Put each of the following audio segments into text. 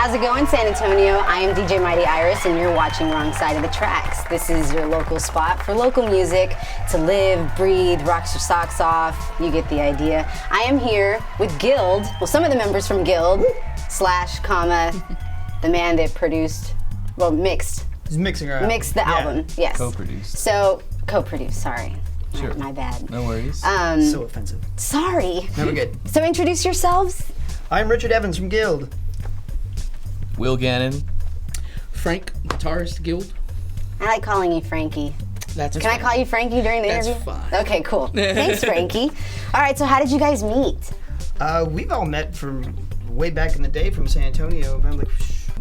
How's it going, San Antonio? I am DJ Mighty Iris, and you're watching Wrong Side of the Traxx. This is your local spot for local music to live, breathe, rock your socks off. You get the idea. I am here with Guild, well, some of the members from Guild, / the man that produced, well, mixed. He's mixing our album. Mixed the album, yes. Co-produced. So, co-produced, sorry. Sure. My bad. No worries. So offensive. Sorry. Never good. So introduce yourselves. I'm Richard Evans from Guild. Will Gannon. Frank, guitarist, Guild. I like calling you Frankie. That's Can I call you Frankie during the That's interview? fine. Okay, cool. Thanks, Frankie. All right, so how did you guys meet? We've all met from way back in the day from San Antonio. I'm like,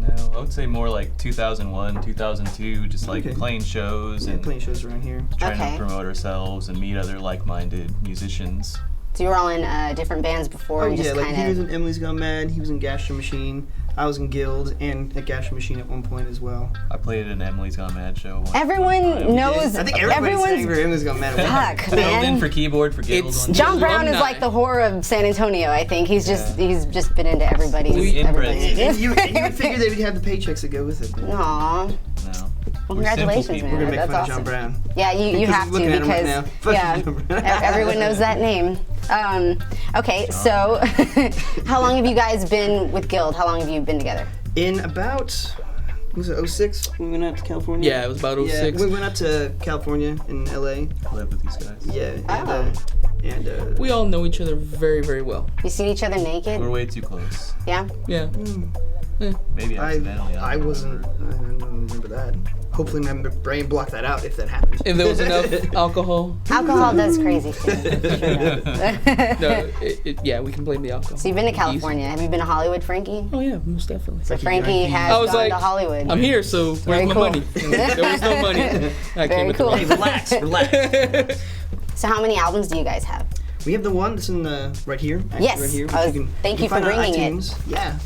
No, I would say more like 2001, 2002, just like Okay. playing shows and playing shows around here. trying Okay. to promote ourselves and meet other like-minded musicians. So you were all in different bands before Oh and yeah, just like he was kind in Emily's Gone Mad, he was in Gastro Machine, I was in Guild and at Gastro Machine at one point as well. I played at an Emily's Gone Mad show once. Everyone knows. I think everybody's saying everyone's. for Emily's Gone Mad. at one point. Fuck, Filled in man. for keyboard for Guild It's one John time. Brown is Alumni. like the whore of San Antonio. I think he's just been into everybody's. We inbred. And you would figure they would have the paychecks that go with it. But Aw. No. Well, We're simple congratulations, people. man. we're gonna make That's fun awesome. of John Brown. Yeah, you Because have to looking at him right because now. Fuck yeah, John Brown. everyone knows that name. Okay, so how long have you guys been with Guild? How long have you been together? In about, was it 06? We went out to California. Yeah, it was about Yeah, 06. we went out to California in LA. Live with these guys. Yeah, Oh. and We all know each other very, very well. You seen each other naked? We're way too close. Yeah. Yeah. Maybe accidentally. I wasn't. I don't remember that. Hopefully my brain blocked that out if that happened. If there was enough alcohol. Alcohol does crazy shit. Sure does. No, yeah, we can blame the alcohol. So you've been to California. Have you been to Hollywood, Frankie? Oh yeah, most definitely. So Frankie has I was gone like, to Hollywood. I'm here, so where's Very my cool. money? There was no money. I Very came with cool. the Hey, relax, relax. So how many albums do you guys have? We have the one that's in the right here. Actually, Yes, right here. I which was- thank you you can for find on bringing it. iTunes. Yeah,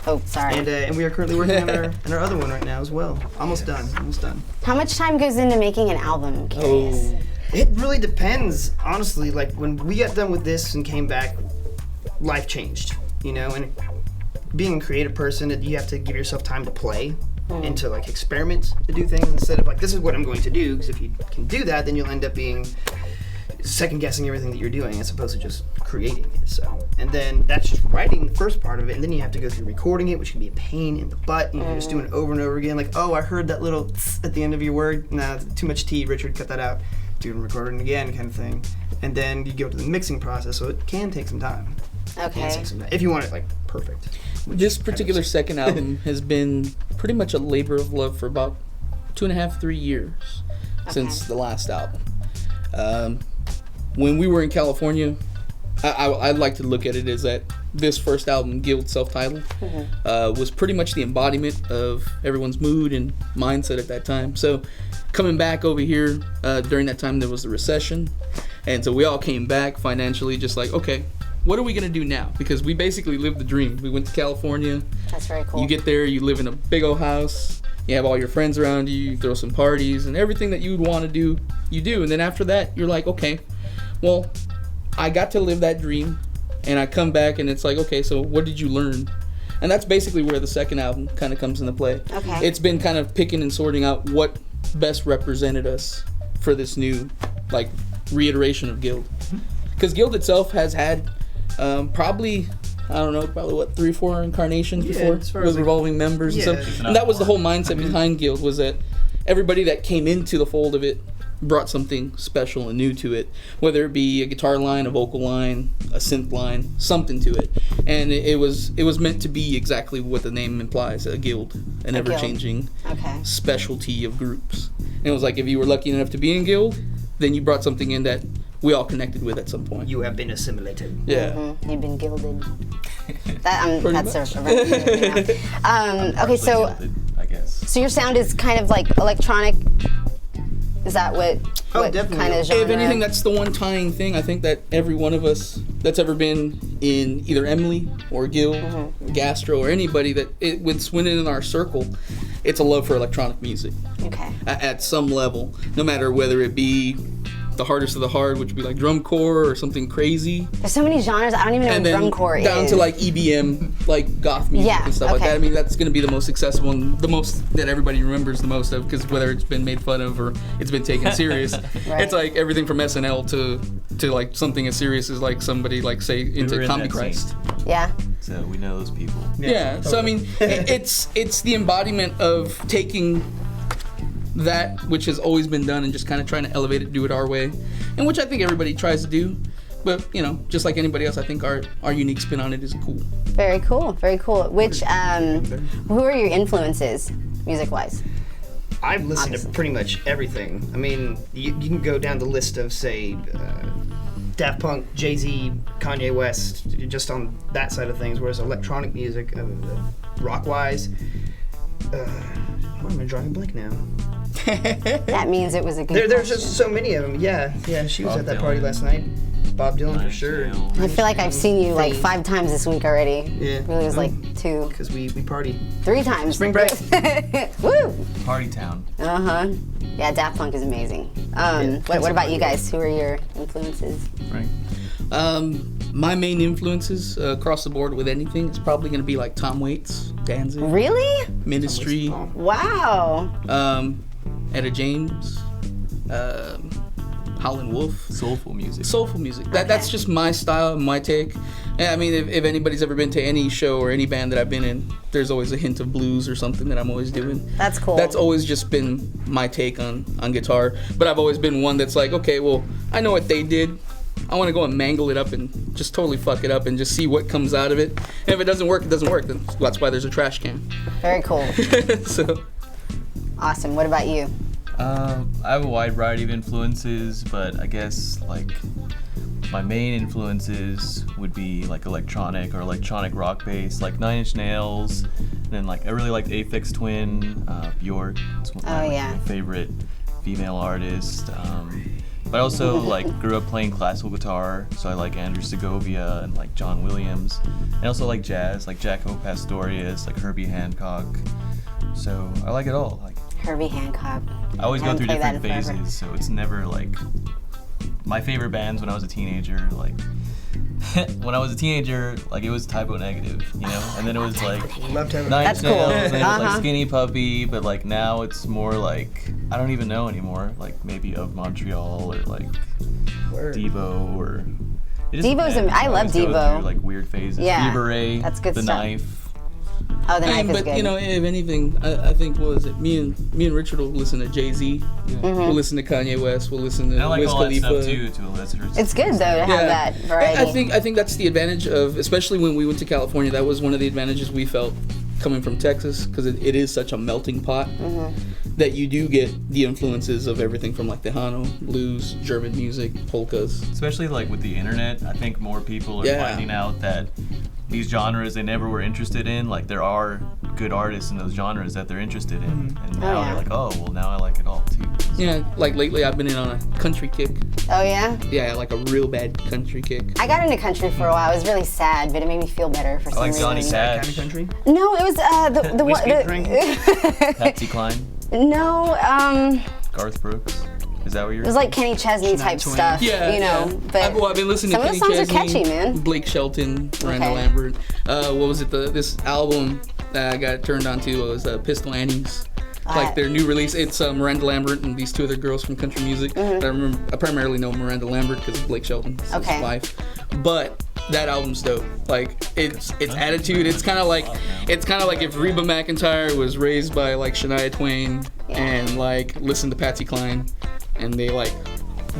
Oh, sorry. and we are currently working on our other one right now as well. Almost done. Almost done. How much time goes into making an album? I'm curious. Oh. It really depends, honestly. Like when we got done with this and came back, life changed. You know, and being a creative person, you have to give yourself time to play and to like experiment, to do things instead of like this is what I'm going to do. Because if you can do that, then you'll end up being second guessing everything that you're doing as opposed to just creating it. So, and then that's just writing the first part of it, and then you have to go through recording it, which can be a pain in the butt. You know, just doing it over and over again. Like, oh, I heard that little tss at the end of your word. Nah, too much T. Richard, cut that out. Doing recording again, kind of thing. And then you go to the mixing process, so it can take some time. It can Okay. take some time if you want it like perfect. This particular second album has been pretty much a labor of love for about 2.5, 3 years since the last album. When we were in California, I'd like to look at it as that this first album, Guild self-titled, was pretty much the embodiment of everyone's mood and mindset at that time. So coming back over here, during that time there was the recession, and so we all came back financially just like, okay, what are we gonna do now? Because we basically lived the dream. We went to California. That's very cool. You get there, you live in a big old house, you have all your friends around you, you throw some parties, and everything that you would want to do, you do. And then after that, you're like, okay, well, I got to live that dream, and I come back, and it's like, okay, so what did you learn? And that's basically where the second album kind of comes into play. Okay. It's been kind of picking and sorting out what best represented us for this new, like, reiteration of Guild. Because Guild itself has had probably 3 or 4 incarnations Yeah, before as far with as, like- revolving members Yeah. and stuff. And that was the whole mindset behind Guild, was that everybody that came into the fold of it brought something special and new to it, whether it be a guitar line, a vocal line, a synth line, something to it. And it was meant to be exactly what the name implies, a guild, an A guild. ever-changing Okay. specialty of groups. And it was like, if you were lucky enough to be in Guild, then you brought something in that we all connected with at some point. You have been assimilated. Yeah. You've been gilded. Pretty That's a reference. Okay, so I guess. so your sound is kind of like electronic. Is that what definitely. kind of genre? If anything, that's the one tying thing. I think that every one of us that's ever been in either Emily or Guild, or Gastro, or anybody that when in our circle, it's a love for electronic music Okay. at some level, no matter whether it be the hardest of the hard, which would be like drumcore or something crazy. There's so many genres. I don't even know And what then drumcore down is. to like EBM, like goth music Yeah, and stuff like okay. that. I mean, that's going to be the most accessible and the most that everybody remembers the most of, because whether it's been made fun of or it's been taken serious, Right. it's like everything from SNL to like something as serious as like somebody like say were into in Comedy that Christ. scene, Yeah. so we know those people. Yeah. So I mean, it's the embodiment of taking that which has always been done and just kind of trying to elevate it, do it our way, and which I think everybody tries to do. But you know, just like anybody else, I think our unique spin on it is cool. Very cool. Very cool. Which who are your influences, music-wise? I've listened Obviously. to pretty much everything. I mean, you can go down the list of, say, Daft Punk, Jay-Z, Kanye West, just on that side of things, whereas electronic music, rock-wise, what am I drawing a blank now? That means it was a good There's question. just so many of them. Yeah, she was Bob at that party Dylan. last night. Bob Dylan for Nine sure. Inch Nails. I feel like I've seen you like 5 times this week already. Yeah. Really, it was like 2, Because we party. 3 times. Spring break. Woo! Party Town. Uh-huh. Yeah, Daft Punk is amazing. What about you guys? Who are your influences? Frank. My main influences across the board with anything is probably going to be like Tom Waits, Danzig, Really? Ministry, Wow. Etta James, Howlin' Wolf. Soulful music. Soulful music. That's just my style, my take. And I mean, if anybody's ever been to any show or any band that I've been in, there's always a hint of blues or something that I'm always doing. That's cool. That's always just been my take on guitar. But I've always been one that's like, okay, well, I know what they did. I want to go and mangle it up and just totally fuck it up and just see what comes out of it. And if it doesn't work, it doesn't work. Then that's why there's a trash can. Very cool. So, Awesome. What about you? I have a wide variety of influences, but I guess like my main influences would be like electronic or electronic rock based, like Nine Inch Nails, and then like I really liked Aphex Twin, Bjork. It's one of Oh, my yeah. favorite female artists. But I also like grew up playing classical guitar, so I like Andrew Segovia and like John Williams, and also like jazz, like Jaco Pastorius, like Herbie Hancock. So I like it all. Like Herbie Hancock. I always go Haven't through played that different in forever. phases, so it's never like my favorite bands when I was a teenager. Like when I was a teenager, like it was Typo Negative, you know, and then it was like Love to have Nine That's Inch cool. Nails, and then it was Uh-huh. like Skinny Puppy, but like now it's more like I don't even know anymore. Like maybe Of Montreal or like Devo or. It just Devo's depends. I love always go Devo. through, like weird phases. Yeah, Fever Ray, that's good The stuff. Knife. Oh, the I knife mean, is but good. you know, if anything, I think what was it? Me and Richard will listen to Jay-Z. Mm-hmm. We'll listen to Kanye West. We'll listen to And I like Wiz all that Khalifa. stuff too. To a lesser extent. It's good though to have that variety. I think that's the advantage of, especially when we went to California. That was one of the advantages we felt coming from Texas, because it is such a melting pot that you do get the influences of everything from like Tejano, blues, German music, polkas. Especially like with the internet, I think more people are Yeah. finding out that these genres they never were interested in, like there are good artists in those genres that they're interested in, and now yeah. they're like, oh, well now I like it all too. Yeah, like lately I've been in on a country kick. Oh yeah. Yeah, like a real bad country kick. I got into country for a while. It was really sad, but it made me feel better for I some like reason. Johnny Kind Cash, of country. No, it was the one. Whiskey drink? Patsy Cline, No, Garth Brooks. Is that what you're? it was like Kenny Chesney type Twain. stuff. Yeah, you know. yeah. But I've been listening some to of the Kenny songs are Chesney, catchy, man. Blake Shelton, Miranda Okay. Lambert. What was it? This album that I got turned on to was Pistol Annie's. Like their new release. It's Miranda Lambert and these two other girls from country music. Mm-hmm. I primarily know Miranda Lambert because of Blake Shelton's Okay. wife. But that album's dope. Like its attitude. It's kind of like if Reba McEntire was raised by like Shania Twain and like listened to Patsy Cline, and they like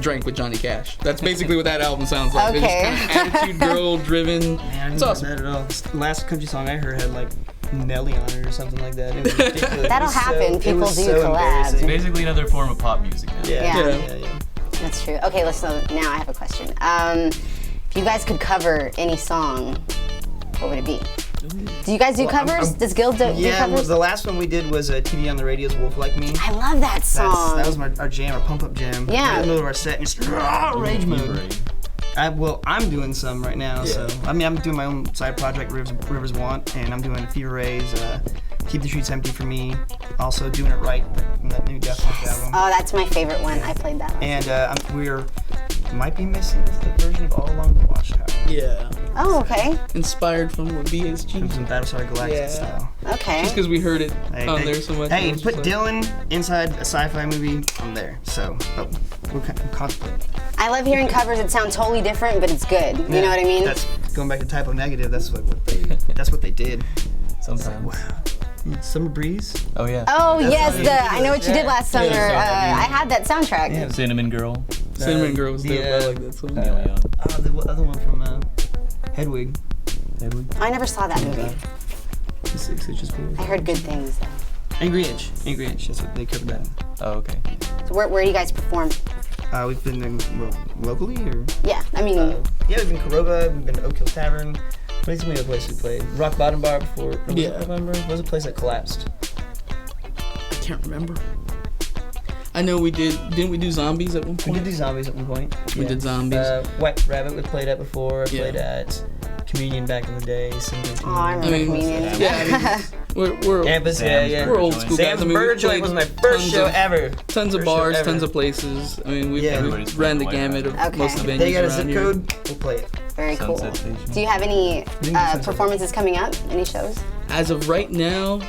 drank with Johnny Cash. That's basically what that album sounds like. Okay. It's kind of attitude girl driven. Man, It's awesome. That at all. The last country song I heard had like Nelly on it or something like that. It was ridiculous. That'll It was happen. it People was do so collabs. embarrassing. Basically another form of pop music now. Yeah. That's true. Okay, listen. Now I have a question. If you guys could cover any song, what would it be? Do you guys do covers? Does Gil do Yeah, well, covers? the last one we did was TV on the Radio's Wolf Like Me. I love that song. That was our jam, our pump up jam. Yeah. Right in the middle of our set, and just rage Fever mode. Ray. I'm doing some right now. So I mean, I'm doing my own side project, Rivers Want, and I'm doing Fever Rays, Keep the Streets Empty for me. Also, Doing It Right from that new Death Punk album. Oh, that's my favorite one. I played that one. And might be missing the version of All Along the Watchtower. Yeah. Oh, okay. Inspired from what BSG. From some Battlestar Galactica Yeah. style. Okay. Just because we heard it on there so much. Hey, it was put just like- Dylan inside a sci-fi movie, I'm there. So, we're contemplating. I love hearing covers that sound totally different, but it's good. You know what I mean? That's going back to Typo Negative. That's what they did. Sometimes. Summer Breeze. Oh yeah. Oh, yes. I know what you did last summer. Yeah. I had that soundtrack. Yeah. Cinnamon Girl. Cinnamon Girl was dope. I like that song. Neil Young. The other one from Hedwig. Hedwig. I never saw that movie. It's just cool. I heard good things. Angry Inch. That's what they covered that in. Oh okay. So where do you guys perform? We've been locally, or? Yeah, I mean, Yeah, we've been Karoga, we've been Oak Hill Tavern. What's the other place we played? Rock Bottom Bar before. Yeah. Remember? What was a place that collapsed? I can't remember. I know we didn't we do Zombies at one We point? did do Zombies at one point. We did Zombies. White Rabbit we played at before. I Yeah. played at Communion back in the day. oh, I remember Communion. Yeah, I mean, we're Campus, Sam's yeah. we're old school guys. Sam's I mean, we Burger Joint played was my first tons show of- ever. tons of First show bars, ever. tons of places. I mean, we've Yeah. Everybody's ran the playing gamut of Okay. most of the venues They got a around zip here. code, we'll play it. Very cool. Sunset Station. Do you have any Sunset. performances coming up? Any shows? As of right now,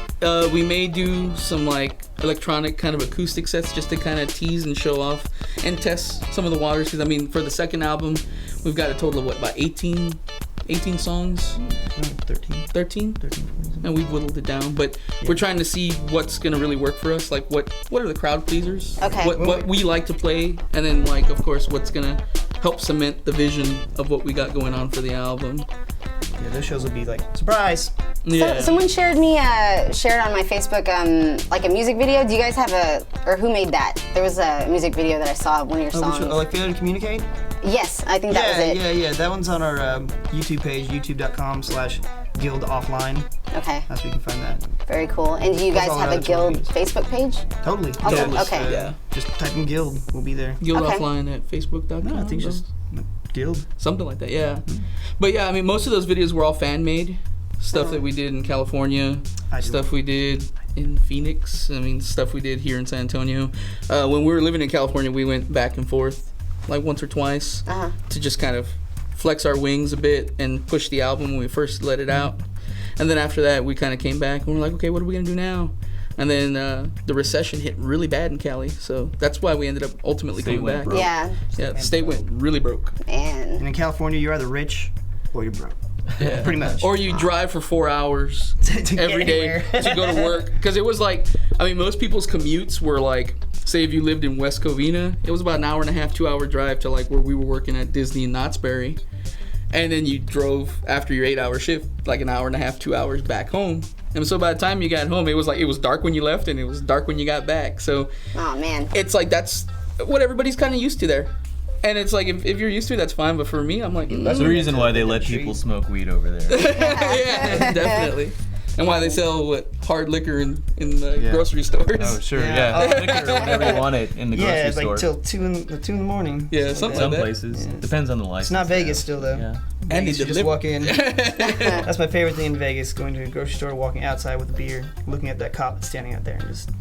we may do some like electronic kind of acoustic sets just to kind of tease and show off and test some of the waters. Because I mean, for the second album, we've got a total of about 18 songs, 13, and we've whittled it down. But we're trying to see what's gonna really work for us. Like what are the crowd pleasers? Okay. What we like to play, and then like of course what's gonna help cement the vision of what we got going on for the album. Yeah, those shows will be like, surprise! Yeah. Someone shared on my Facebook like a music video. Do you guys have or who made that? There was a music video that I saw of one of your songs. Like Failure to Communicate? Yes, I think that was it. Yeah. That one's on our YouTube page, youtube.com/guildoffline. Okay, That's where you can find that. very cool. And do you guys all have a another guild 20 Facebook page? Totally. Okay, Yeah, okay. Yeah. Just type in Guild, we'll be there. Guild Okay. Offline at Facebook.com. No, I think though? just Guild. Something like that, yeah. But yeah, I mean, most of those videos were all fan made. Stuff that we did in California, I do. stuff we did in Phoenix, I mean, stuff we did here in San Antonio. When we were living in California, we went back and forth like once or twice to just kind of flex our wings a bit and push the album when we first let it out. And then after that, we kind of came back and we're like, okay, what are we going to do now? And then the recession hit really bad in Cali, so that's why we ended up ultimately State coming went back. broke. Yeah, Yeah, the state went really broke. man. And in California, you're either rich or you're broke. Yeah. Pretty much. Or you drive for 4 hours To get every day anywhere. to go to work. Because it was like, I mean, most people's commutes were like, say if you lived in West Covina, it was about an hour and a half, 2 hour drive to like where we were working at Disney in Knott's Berry. And then you drove after your 8 hour shift, like an hour and a half, 2 hours back home. And so by the time you got home, it was dark when you left and it was dark when you got back. So Oh man. it's like, that's what everybody's kind of used to there. And it's like, if you're used to it, that's fine. But for me, I'm like, That's the reason why they let Street. people smoke weed over there. yeah, definitely. And why they sell hard liquor in the Yeah. grocery stores. Oh sure, Yeah. yeah. Liquor whenever you want it in the Yeah, grocery it's like store. till 2 in the morning. Yeah, something Some like that. places. Yeah. Depends on the license. It's not Vegas still though. Yeah. And Vegas, they you just deliver. walk in. That's my favorite thing in Vegas, going to a grocery store, walking outside with a beer, looking at that cop that's standing out there and just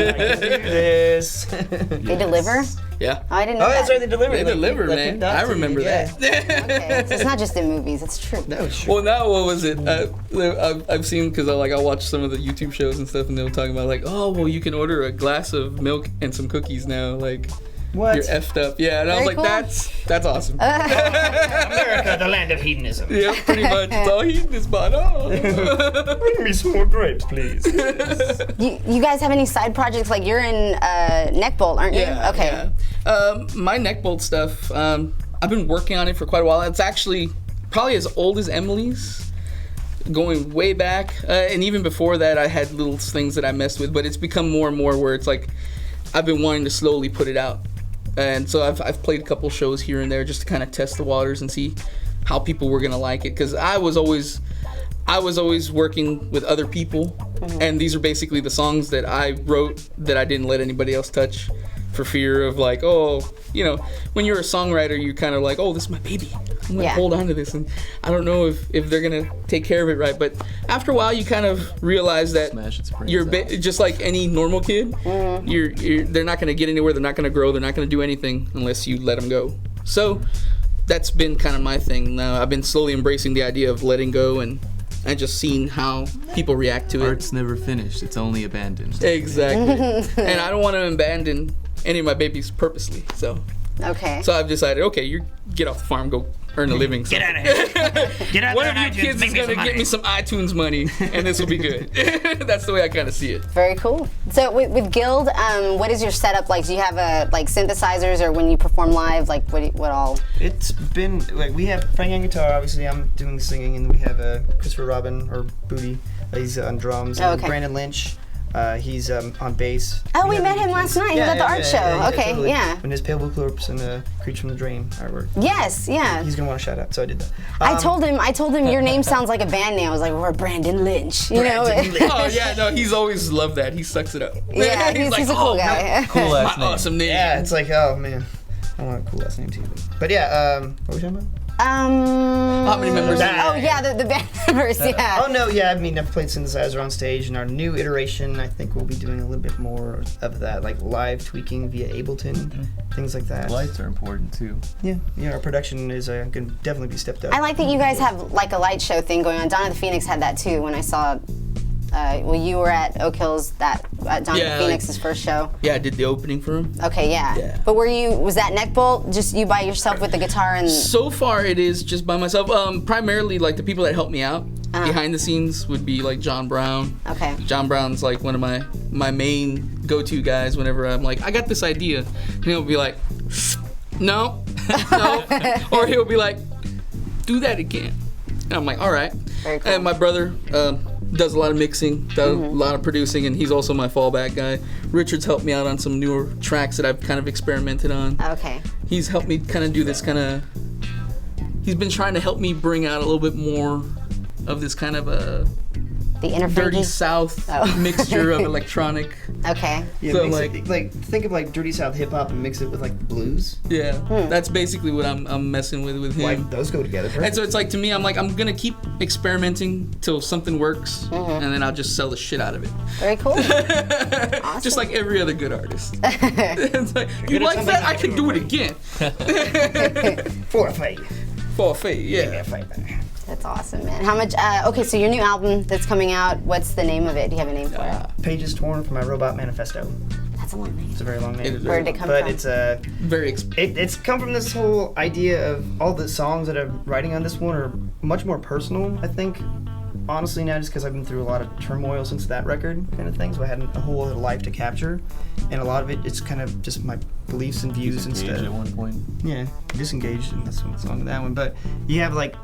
this. They deliver? Yeah. Oh, I didn't know Oh, that's that. right, they deliver. They deliver, man. picked up I to you, remember yeah. that. Okay, so it's not just in movies. It's true. No, it's true. Well, now what was it? I've seen, because I'll watch some of the YouTube shows and stuff, and they'll talk about like, oh, well, you can order a glass of milk and some cookies now. Like, What? you're effed up. Yeah, and I was Very like, cool. that's awesome. America, the land of hedonism. Yeah, pretty much. It's all heat in this spot. Oh. Bring me some more grapes, please. You guys have any side projects? Like you're in Neckbolt, aren't you? Yeah. Okay. Yeah. My neck bolt stuff, I've been working on it for quite a while. It's actually probably as old as Emily's, going way back. And even before that, I had little things that I messed with, but it's become more and more where it's like I've been wanting to slowly put it out. And so I've played a couple shows here and there just to kind of test the waters and see how people were gonna like it. Because I was always working with other people, and these are basically the songs that I wrote that I didn't let anybody else touch, for fear of like, oh, you know, when you're a songwriter, you're kind of like, oh, this is my baby. I'm gonna Yeah. hold on to this, and I don't know if they're gonna take care of it right. But after a while, you kind of realize that Smash its brains you're out. just like any normal kid. They're not gonna get anywhere. They're not gonna grow. They're not gonna do anything unless you let them go. So that's been kind of my thing. Now I've been slowly embracing the idea of letting go and just seeing how people react to it. Art's never finished. It's only abandoned. Exactly. And I don't want to abandon any of my babies purposely. So Okay. I've decided, okay, you get off the farm, go earn a living. Get out of here. Get out One there. of you kids is gonna get me some iTunes money, and this will be good. That's the way I kind of see it. Very cool. So with Guild, what is your setup like? Do you have like synthesizers, or when you perform live, like what all? It's been like we have Frank on guitar. Obviously, I'm doing singing, and we have Christopher Robin or Booty. He's on drums. Oh, And okay. Brandon Lynch. He's on bass. Oh, we have met an him EP. last night. He was at the art show. Okay, totally. yeah. And his Pale Blue Corpse and Creature from the Drain artwork. Yes, yeah. He's gonna want a shout out, so I did that. I told him your name sounds like a band name. I was like, we're Brandon Lynch. You know? Brandon Lynch. Oh yeah, no, he's always loved that. He sucks it up. Yeah, he's a cool "Oh, guy. Cool My ass name. awesome name. Yeah, it's like, oh man, I want a cool last name too. But yeah, what were we talking about? How many members? That- Oh yeah, the band members. Yeah. Oh no, yeah, I mean I've played synthesizer on stage. In our new iteration, I think we'll be doing a little bit more of that, like live tweaking via Ableton, things like that. Lights are important too. Yeah, our production is going to definitely be stepped up. I like that you guys have like a light show thing going on. Donna the Phoenix had that too when I saw. Well, you were at Oak Hills at Donna Yeah, the Phoenix's first show. Yeah, I did the opening for him. Okay, yeah. Yeah. But was that neck bolt just you by yourself with the guitar and? So far, it is just by myself. Primarily, like the people that help me out behind the scenes would be like John Brown. Okay. John Brown's like one of my main go-to guys whenever I'm like, I got this idea. And he'll be like, no, no. Or he'll be like, do that again. And I'm like, all right. Very cool. And my brother does a lot of mixing, does a lot of producing, and he's also my fallback guy. Richard's helped me out on some newer tracks that I've kind of experimented on. Okay. He's helped me kind of do this kind of. He's been trying to help me bring out a little bit more of this kind of a The inner dirty freaky? South Oh. mixture of electronic. Okay. Yeah, So, mix like- it, like think of like dirty South hip hop and mix it with like blues. Yeah, that's basically what I'm messing with him. Like those go together. And Perfect. so it's like to me, I'm like I'm gonna keep experimenting till something works, and then I'll just sell the shit out of it, Very cool. Awesome. just like every other good artist. It's like, you good at like something, that? I you can can do do it it again. For a fight. For a fate, yeah. Fight back. That's awesome, man. How much? Okay, so your new album that's coming out. What's the name of it? Do you have a name for it? Pages torn from my Robot Manifesto. That's a long name. It's a very long name. It is Where did it come but from? it's Very. it's come from this whole idea of all the songs that I'm writing on this one are much more personal, I think. Honestly, now just because I've been through a lot of turmoil since that record, kind of thing. So I had a whole other life to capture, and a lot of it's kind of just my beliefs and views and Disengaged stuff. at one point. Yeah, disengaged, and that's what's wrong with that one. But you have like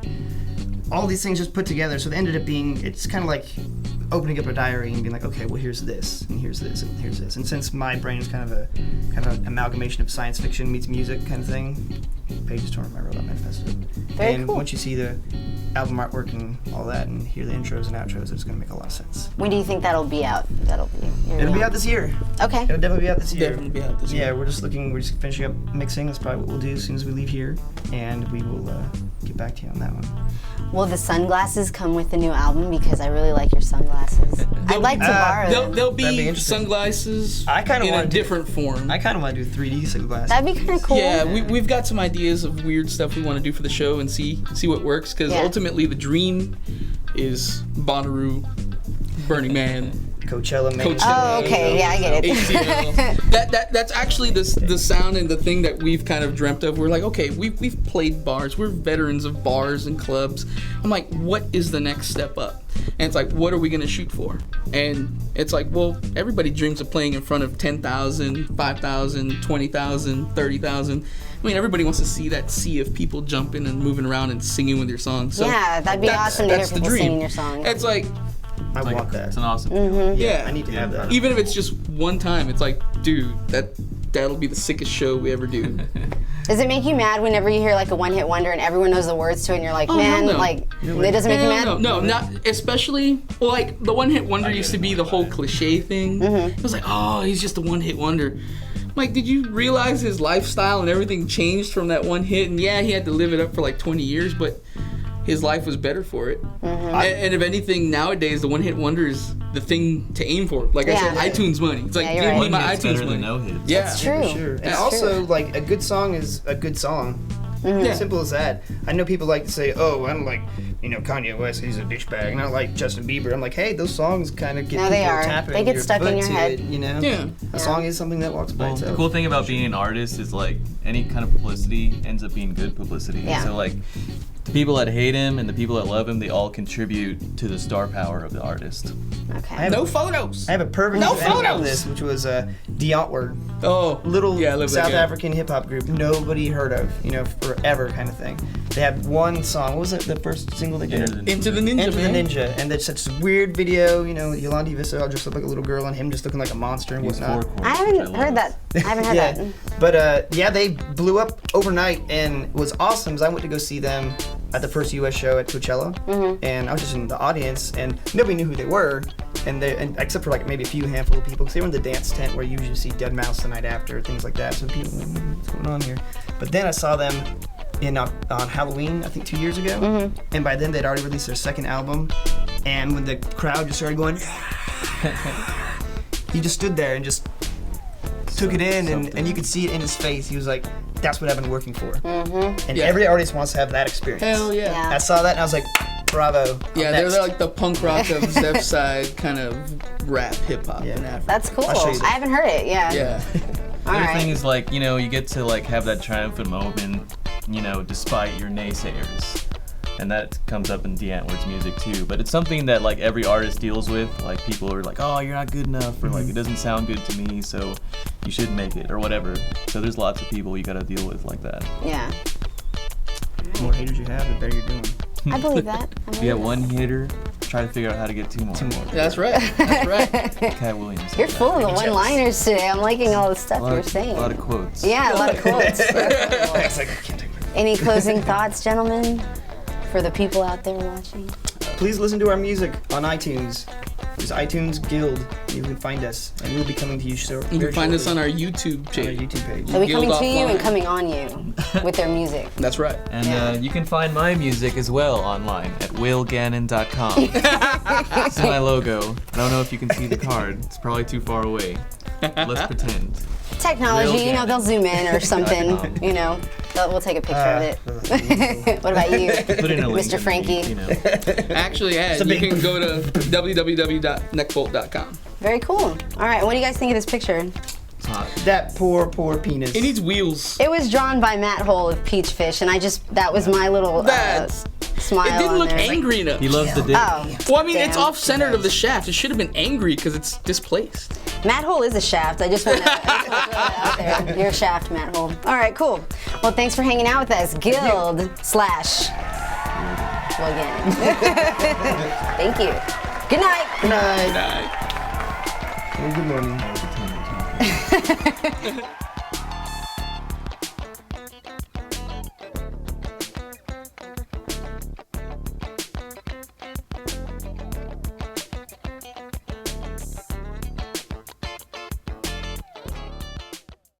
all these things just put together, so it ended up being it's kind of like opening up a diary and being like, okay, well here's this, and here's this, and here's this. And since my brain is kind of an amalgamation of science fiction meets music kind of thing, Pages Torn from my Robot Manifesto. Very and cool. once you see the album artwork and all that, and hear the intros and outros, it's gonna make a lot of sense. When do you think that'll be out? Your It'll new be out this year. album? Okay. It'll definitely be out this year. Definitely be out this year. Yeah, we're just finishing up mixing. That's probably what we'll do as soon as we leave here, and we will get back to you on that one. Will the sunglasses come with the new album? Because I really like your sunglasses. I'd like to borrow There'll, them. there'll That'd be be interesting. sunglasses I kinda in a wanna do- different form. I kind of want to do 3D sunglasses. That'd be kind of cool. Yeah, we've got some ideas of weird stuff we want to do for the show and see what works. Because Yeah. ultimately, the dream is Bonnaroo, Burning Man, Coachella, man. Oh, okay. Yeah, I get it. ATL. That's actually the sound and the thing that we've kind of dreamt of. We're like, okay, we've played bars. We're veterans of bars and clubs. I'm like, what is the next step up? And it's like, what are we gonna shoot for? And it's like, well, everybody dreams of playing in front of 10,000, 5,000, 20,000, 30,000. I mean, everybody wants to see that sea of people jumping and moving around and singing with your songs. So Yeah, that'd be awesome to hear that's the people dream. singing your songs. It's like, I Like, want that. It's an awesome. yeah, I need to have that. even if it's just one time, it's like, dude, that'll be the sickest show we ever do. Does it make you mad whenever you hear like a one-hit wonder and everyone knows the words to it and you're like, man, hell no. like, it doesn't make you mad? No, not especially. Well, like the one hit wonder used to be the whole cliche thing. It was like, oh, he's just a one hit wonder. Like, did you realize his lifestyle and everything changed from that one hit? And yeah, he had to live it up for like 20 years, but his life was better for it. And if anything, nowadays, the one-hit wonder is the thing to aim for. Like I said, iTunes money. It's like, Yeah, you're give me right. my One hit's iTunes better money. than no hits. Yeah. It's true. For sure. And It's also, true. like, a good song is a good song. Yeah. Simple as that. I know people like to say, "Oh, I don't like, Kanye West. He's a douchebag." And I don't like Justin Bieber. I'm like, hey, those songs kind of get No, they people are. tapping. They get your stuck in foot your to head. It, Yeah. A song is something that walks by Well, itself. the cool thing about being an artist is like any kind of publicity ends up being good publicity. Yeah. So like the people that hate him and the people that love him, they all contribute to the star power of the artist. Okay. No photos. I have a perfect No example of photos! this, which was Diantward, Oh, little yeah, I love that South guy. African hip hop group nobody heard of, forever kind of thing. They had one song. What was it? The first single they did? Into the Ninja, Enter the man. Ninja, and there's such a weird video, Yolandi Vista all dressed up like a little girl and him just looking like a monster and He's whatnot. four chords, I which haven't love. heard that. I haven't heard Yeah, that. but they blew up overnight and was awesome. 'Cause I went to go see them at the first U.S. show at Coachella, and I was just in the audience, and nobody knew who they were, and except for like maybe a few handful of people, because they were in the dance tent where you usually see Dead Mouse the night after, things like that. So people, were like, what's going on here? But then I saw them on Halloween, I think 2 years ago, and by then they'd already released their second album, and when the crowd just started going, he just stood there and just took it in, and you could see it in his face. He was like, that's what I've been working for. And Yeah. every artist wants to have that experience. Hell yeah. Yeah. I saw that and I was like, bravo. Yeah, I'm they're next. like the punk rock of Zeph's side kind of rap hip hop Yeah. in Africa. That's cool. I'll show you I that. haven't heard it. Yeah. Yeah. All The other right. thing is like, you get to like have that triumphant moment, despite your naysayers. And that comes up in D'Antwoord's music too. But it's something that like every artist deals with. Like people are like, oh, you're not good enough, or like it doesn't sound good to me, so you shouldn't make it, or whatever. So there's lots of people you gotta deal with like that. Yeah. The more haters you have, the better you're doing. I believe that. If you have one hitter, try to figure out how to get two more. That's right. That's right. Cat Williams. You're full of the one-liners today. I'm liking all the stuff A lot you're of, saying. a lot of quotes. Yeah, a lot of quotes. It's like, I can't take it. Any closing thoughts, gentlemen, for the people out there watching? Please listen to our music on iTunes. There's iTunes Guild. You can find us, and we'll be coming to you soon. You can find us on our YouTube our page. YouTube page. They'll be Guild coming to you and offline. coming on you with their music. That's right. And Yeah. you can find my music as well online at willgannon.com. This is my logo. I don't know if you can see the card. It's probably too far away. Let's pretend. Technology, Real Gannon. they'll zoom in or something. We'll take a picture of it. What about you, Put in a link Mr. in the- Frankie? Actually, a you big- can go to www.neckbolt.com. Very cool. All right, what do you guys think of this picture? It's hot. That poor penis. It needs wheels. It was drawn by Matt Hole of Peachfish, and that was my little That's- smile It didn't on look there. angry enough. He loves the dick. Oh, Well, I mean, it's damn. off-centered of the shaft. It should have been angry because it's displaced. Matt Hole is a shaft. I just want to throw that out there. You're a shaft, Matt Hole. All right, cool. Well, thanks for hanging out with us. Guild / Well, again. Thank you. Good night. Good night. Night. Good morning. That was a 10 or something.